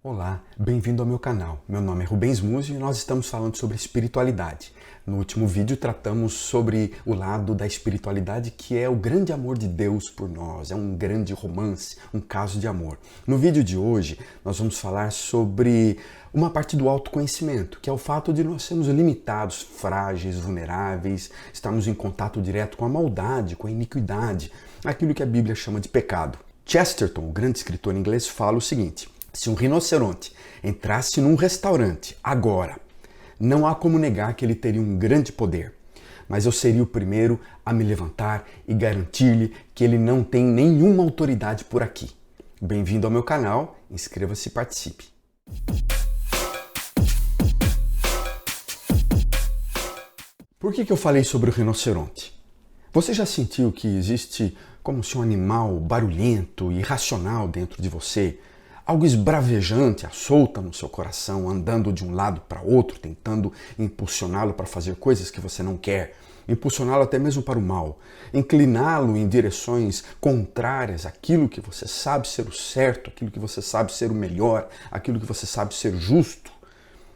Olá, bem-vindo ao meu canal. Meu nome é Rubens Múzio e nós estamos falando sobre espiritualidade. No último vídeo tratamos sobre o lado da espiritualidade que é o grande amor de Deus por nós, é um grande romance, um caso de amor. No vídeo de hoje nós vamos falar sobre uma parte do autoconhecimento, que é o fato de nós sermos limitados, frágeis, vulneráveis, estarmos em contato direto com a maldade, com a iniquidade, aquilo que a Bíblia chama de pecado. Chesterton, o grande escritor inglês, fala o seguinte: se um rinoceronte entrasse num restaurante agora, não há como negar que ele teria um grande poder. Mas eu seria o primeiro a me levantar e garantir-lhe que ele não tem nenhuma autoridade por aqui. Bem-vindo ao meu canal, inscreva-se e participe. Por que eu falei sobre o rinoceronte? Você já sentiu que existe como se um animal barulhento e irracional dentro de você? Algo esbravejante, à solta no seu coração, andando de um lado para outro, tentando impulsioná-lo para fazer coisas que você não quer, impulsioná-lo até mesmo para o mal, incliná-lo em direções contrárias àquilo que você sabe ser o certo, aquilo que você sabe ser o melhor, aquilo que você sabe ser justo.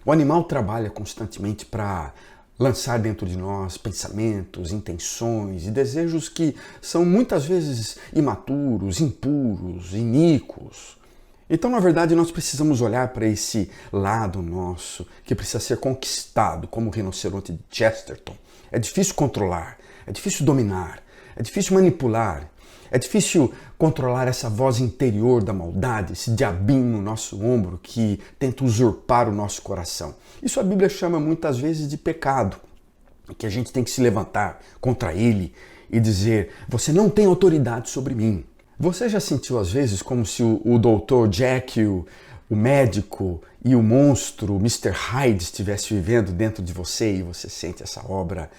O animal trabalha constantemente para lançar dentro de nós pensamentos, intenções e desejos que são muitas vezes imaturos, impuros, iníquos. Então, na verdade, nós precisamos olhar para esse lado nosso que precisa ser conquistado, como o rinoceronte de Chesterton. É difícil controlar, é difícil dominar, é difícil manipular, é difícil controlar essa voz interior da maldade, esse diabinho no nosso ombro que tenta usurpar o nosso coração. Isso a Bíblia chama muitas vezes de pecado, que a gente tem que se levantar contra ele e dizer: você não tem autoridade sobre mim. Você já sentiu às vezes como se o Dr. Jekyll, o médico e o monstro, o Mr. Hyde, estivesse vivendo dentro de você e você sente essa obra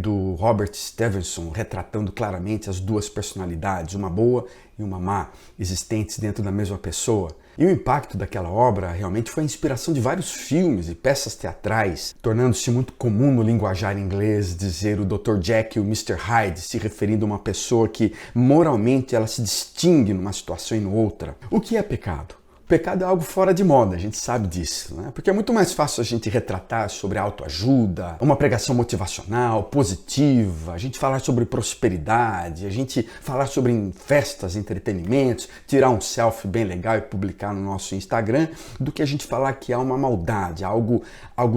do Robert Stevenson retratando claramente as duas personalidades, uma boa e uma má, existentes dentro da mesma pessoa? E o impacto daquela obra realmente foi a inspiração de vários filmes e peças teatrais, tornando-se muito comum no linguajar inglês dizer o Dr. Jekyll e o Mr. Hyde, se referindo a uma pessoa que moralmente ela se distingue numa situação e noutra. O que é pecado? Pecado é algo fora de moda, a gente sabe disso, né? Porque é muito mais fácil a gente retratar sobre autoajuda, uma pregação motivacional, positiva, a gente falar sobre prosperidade, a gente falar sobre festas, entretenimentos, tirar um selfie bem legal e publicar no nosso Instagram, do que a gente falar que há uma maldade, algo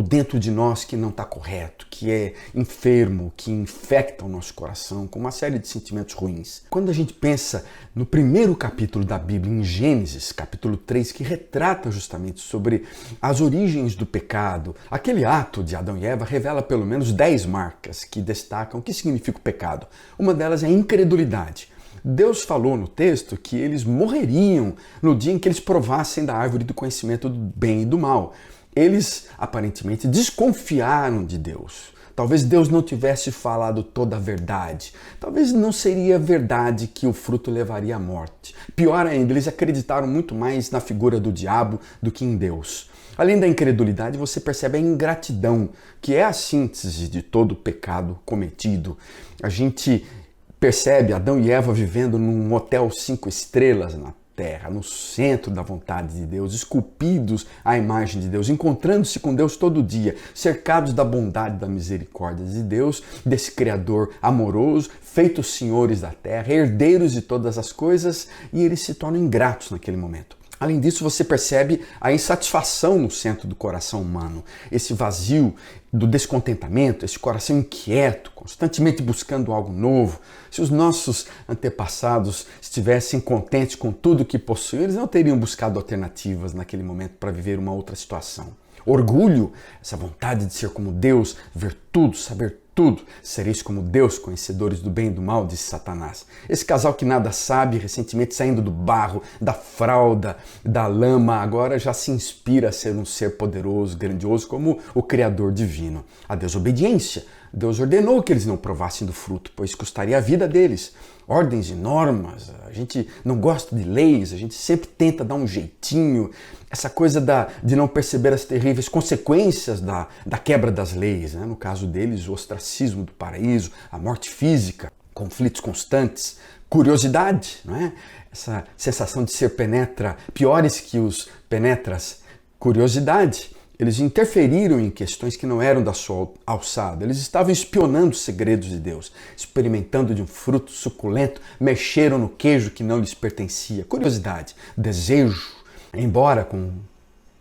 dentro de nós que não está correto, que é enfermo, que infecta o nosso coração com uma série de sentimentos ruins. Quando a gente pensa no primeiro capítulo da Bíblia, em Gênesis, capítulo 3, que retrata justamente sobre as origens do pecado. Aquele ato de Adão e Eva revela pelo menos 10 marcas que destacam o que significa o pecado. Uma delas é a incredulidade. Deus falou no texto que eles morreriam no dia em que eles provassem da árvore do conhecimento do bem e do mal. Eles aparentemente desconfiaram de Deus. Talvez Deus não tivesse falado toda a verdade. Talvez não seria verdade que o fruto levaria à morte. Pior ainda, eles acreditaram muito mais na figura do diabo do que em Deus. Além da incredulidade, você percebe a ingratidão, que é a síntese de todo o pecado cometido. A gente percebe Adão e Eva vivendo num hotel 5 estrelas na terra, no centro da vontade de Deus, esculpidos à imagem de Deus, encontrando-se com Deus todo dia, cercados da bondade e da misericórdia de Deus, desse Criador amoroso, feitos senhores da terra, herdeiros de todas as coisas, e eles se tornam ingratos naquele momento. Além disso, você percebe a insatisfação no centro do coração humano, esse vazio do descontentamento, esse coração inquieto, constantemente buscando algo novo. Se os nossos antepassados estivessem contentes com tudo que possuíam, eles não teriam buscado alternativas naquele momento para viver uma outra situação. Orgulho, essa vontade de ser como Deus, ver tudo, saber tudo. Sereis como Deus, conhecedores do bem e do mal, disse Satanás. Esse casal que nada sabe, recentemente saindo do barro, da fralda, da lama, agora já se inspira a ser um ser poderoso, grandioso, como o Criador divino. A desobediência. Deus ordenou que eles não provassem do fruto, pois custaria a vida deles. Ordens e normas, a gente não gosta de leis, a gente sempre tenta dar um jeitinho. Essa coisa de não perceber as terríveis consequências da quebra das leis, né? No caso deles, o ostracismo do paraíso, a morte física, conflitos constantes, curiosidade, não é? Essa sensação de ser penetra, piores que os penetras, curiosidade. Eles interferiram em questões que não eram da sua alçada. Eles estavam espionando os segredos de Deus, experimentando de um fruto suculento, mexeram no queijo que não lhes pertencia. Curiosidade, desejo, embora com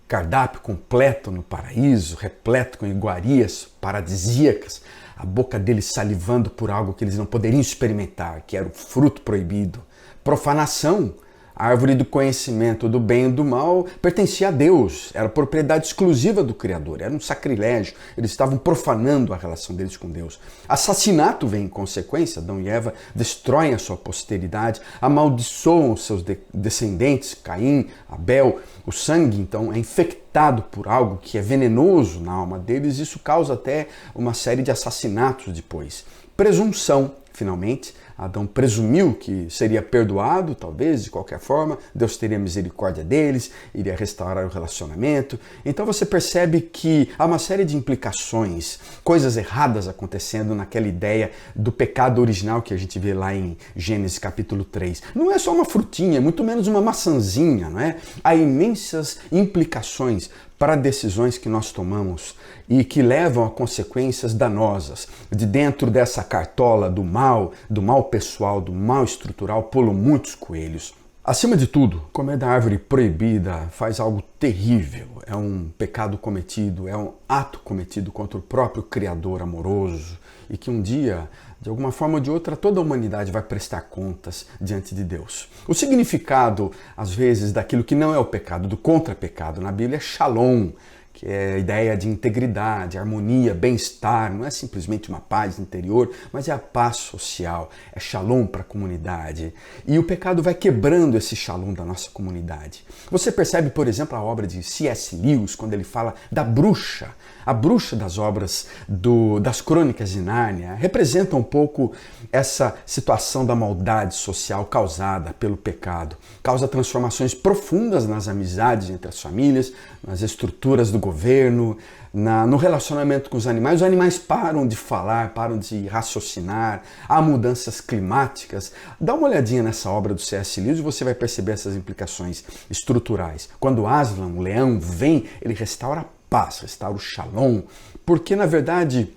cardápio completo no paraíso, repleto com iguarias paradisíacas, a boca deles salivando por algo que eles não poderiam experimentar, que era o fruto proibido. Profanação. A árvore do conhecimento do bem e do mal pertencia a Deus, era propriedade exclusiva do Criador, era um sacrilégio, eles estavam profanando a relação deles com Deus. Assassinato vem em consequência, Adão e Eva destroem a sua posteridade, amaldiçoam os seus descendentes, Caim, Abel. O sangue, então, é infectado por algo que é venenoso na alma deles, isso causa até uma série de assassinatos depois. Presunção, finalmente. Adão presumiu que seria perdoado, talvez, de qualquer forma, Deus teria misericórdia deles, iria restaurar o relacionamento. Então você percebe que há uma série de implicações, coisas erradas acontecendo naquela ideia do pecado original que a gente vê lá em Gênesis capítulo 3. Não é só uma frutinha, muito menos uma maçãzinha, não é? Há imensas implicações para decisões que nós tomamos e que levam a consequências danosas. De dentro dessa cartola do mal pessoal, do mal estrutural, pulam muitos coelhos. Acima de tudo, comer da árvore proibida faz algo terrível. É um pecado cometido, é um ato cometido contra o próprio Criador amoroso e que um dia, de alguma forma ou de outra, toda a humanidade vai prestar contas diante de Deus. O significado, às vezes, daquilo que não é o pecado, do contra-pecado na Bíblia é shalom, que é a ideia de integridade, harmonia, bem-estar, não é simplesmente uma paz interior, mas é a paz social, é shalom para a comunidade. E o pecado vai quebrando esse shalom da nossa comunidade. Você percebe, por exemplo, a obra de C.S. Lewis, quando ele fala da bruxa. A bruxa das obras das Crônicas de Nárnia representa um pouco essa situação da maldade social causada pelo pecado. Causa transformações profundas nas amizades entre as famílias, nas estruturas do governo, no relacionamento com os animais. Os animais param de falar, param de raciocinar, há mudanças climáticas. Dá uma olhadinha nessa obra do C.S. Lewis e você vai perceber essas implicações estruturais. Quando Aslan, o leão, vem, ele restaura a paz, restaura o shalom, porque na verdade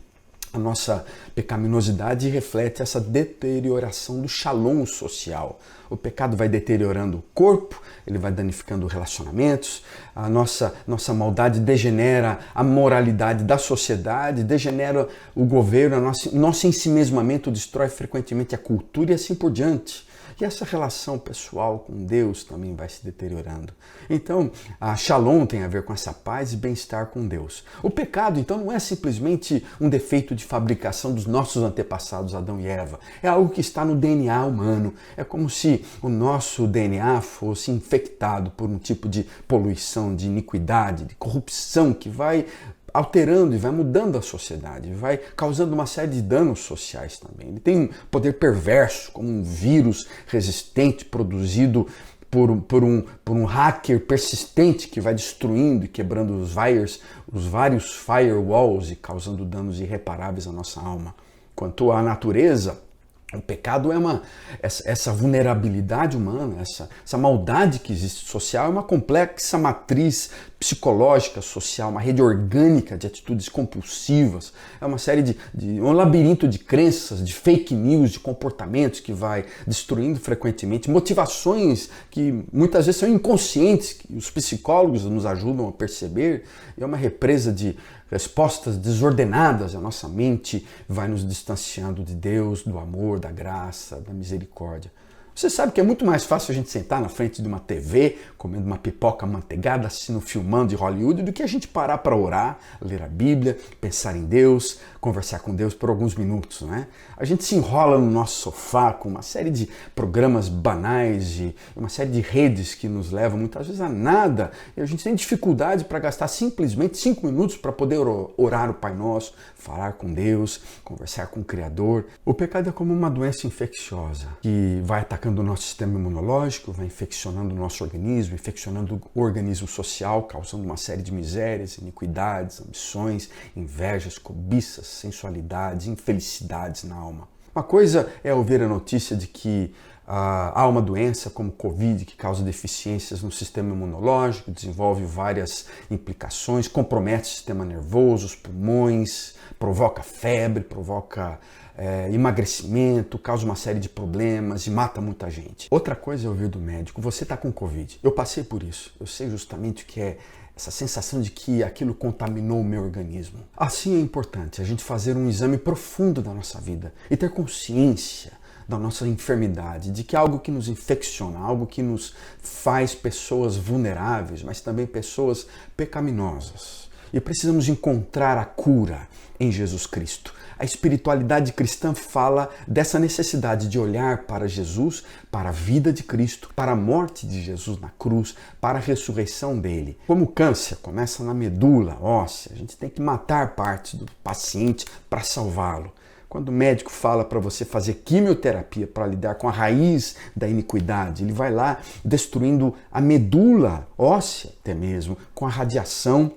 a nossa pecaminosidade reflete essa deterioração do shalom social. O pecado vai deteriorando o corpo, ele vai danificando relacionamentos, a nossa maldade degenera a moralidade da sociedade, degenera o governo, o nosso ensimesmamento destrói frequentemente a cultura e assim por diante. E essa relação pessoal com Deus também vai se deteriorando. Então, a Shalom tem a ver com essa paz e bem-estar com Deus. O pecado, então, não é simplesmente um defeito de fabricação dos nossos antepassados, Adão e Eva. É algo que está no DNA humano. É como se o nosso DNA fosse infectado por um tipo de poluição, de iniquidade, de corrupção que vai alterando e vai mudando a sociedade, vai causando uma série de danos sociais também. Ele tem um poder perverso, como um vírus resistente produzido por um hacker persistente que vai destruindo e quebrando os vários firewalls e causando danos irreparáveis à nossa alma. Quanto à natureza, o pecado é essa vulnerabilidade humana, essa maldade que existe social, é uma complexa matriz psicológica, social, uma rede orgânica de atitudes compulsivas, é uma série um labirinto de crenças, de fake news, de comportamentos que vai destruindo frequentemente, motivações que muitas vezes são inconscientes, que os psicólogos nos ajudam a perceber, é uma represa de respostas desordenadas, a nossa mente vai nos distanciando de Deus, do amor, da graça, da misericórdia. Você sabe que é muito mais fácil a gente sentar na frente de uma TV, comendo uma pipoca manteigada, assistindo um filmão de Hollywood, do que a gente parar para orar, ler a Bíblia, pensar em Deus, conversar com Deus por alguns minutos, né? A gente se enrola no nosso sofá com uma série de programas banais, uma série de redes que nos levam muitas vezes a nada, e a gente tem dificuldade para gastar simplesmente 5 minutos para poder orar o Pai Nosso, falar com Deus, conversar com o Criador. O pecado é como uma doença infecciosa que vai atacando o nosso sistema imunológico, vai infeccionando o nosso organismo, infeccionando o organismo social, causando uma série de misérias, iniquidades, ambições, invejas, cobiças, sensualidades, infelicidades na alma. Uma coisa é ouvir a notícia de que Há uma doença como Covid que causa deficiências no sistema imunológico, desenvolve várias implicações, compromete o sistema nervoso, os pulmões, provoca febre, provoca emagrecimento, causa uma série de problemas e mata muita gente. Outra coisa é ouvir do médico: você está com Covid. Eu passei por isso, eu sei justamente o que é essa sensação de que aquilo contaminou o meu organismo. Assim é importante a gente fazer um exame profundo da nossa vida e ter consciência da nossa enfermidade, de que algo que nos infecciona, algo que nos faz pessoas vulneráveis, mas também pessoas pecaminosas. E precisamos encontrar a cura em Jesus Cristo. A espiritualidade cristã fala dessa necessidade de olhar para Jesus, para a vida de Cristo, para a morte de Jesus na cruz, para a ressurreição dele. Como o câncer começa na medula óssea, a gente tem que matar partes do paciente para salvá-lo. Quando o médico fala para você fazer quimioterapia para lidar com a raiz da iniquidade, ele vai lá destruindo a medula óssea até mesmo, com a radiação,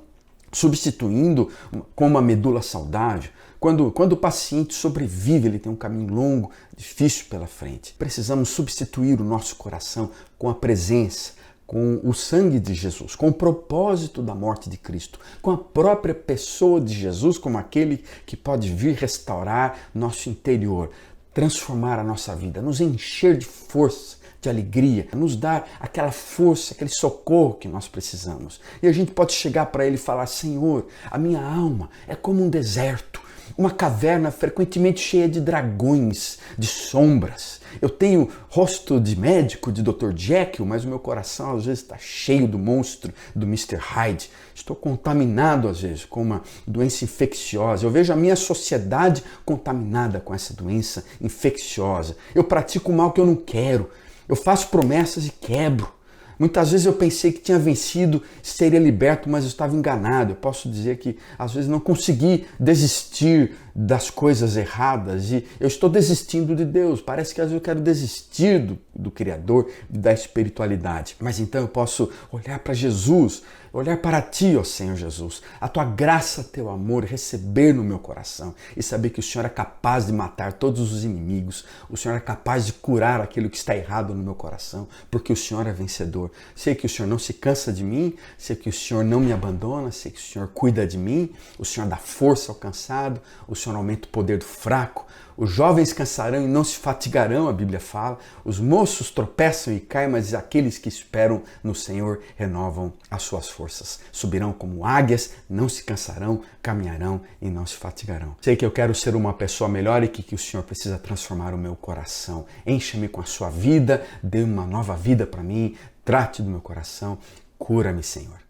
substituindo com uma medula saudável. Quando o paciente sobrevive, ele tem um caminho longo, difícil pela frente. Precisamos substituir o nosso coração com a presença, com o sangue de Jesus, com o propósito da morte de Cristo, com a própria pessoa de Jesus, como aquele que pode vir restaurar nosso interior, transformar a nossa vida, nos encher de força, de alegria, nos dar aquela força, aquele socorro que nós precisamos. E a gente pode chegar para ele e falar: Senhor, a minha alma é como um deserto, uma caverna frequentemente cheia de dragões, de sombras. Eu tenho rosto de médico, de Dr. Jekyll, mas o meu coração às vezes está cheio do monstro, do Mr. Hyde. Estou contaminado às vezes com uma doença infecciosa. Eu vejo a minha sociedade contaminada com essa doença infecciosa. Eu pratico o mal que eu não quero. Eu faço promessas e quebro. Muitas vezes eu pensei que tinha vencido, seria liberto, mas eu estava enganado. Eu posso dizer que às vezes não consegui desistir das coisas erradas e eu estou desistindo de Deus. Parece que às vezes eu quero desistir do Criador e da espiritualidade. Mas então eu posso olhar para Jesus, olhar para Ti, ó Senhor Jesus, a Tua graça, Teu amor, receber no meu coração e saber que o Senhor é capaz de matar todos os inimigos, o Senhor é capaz de curar aquilo que está errado no meu coração, porque o Senhor é vencedor. Sei que o Senhor não se cansa de mim, sei que o Senhor não me abandona, sei que o Senhor cuida de mim, o Senhor dá força ao cansado, o Senhor aumenta o poder do fraco. Os jovens cansarão e não se fatigarão, a Bíblia fala. Os moços tropeçam e caem, mas aqueles que esperam no Senhor renovam as suas forças. Subirão como águias, não se cansarão, caminharão e não se fatigarão. Sei que eu quero ser uma pessoa melhor e que o Senhor precisa transformar o meu coração. Encha-me com a sua vida, dê uma nova vida para mim, trate do meu coração, cura-me, Senhor.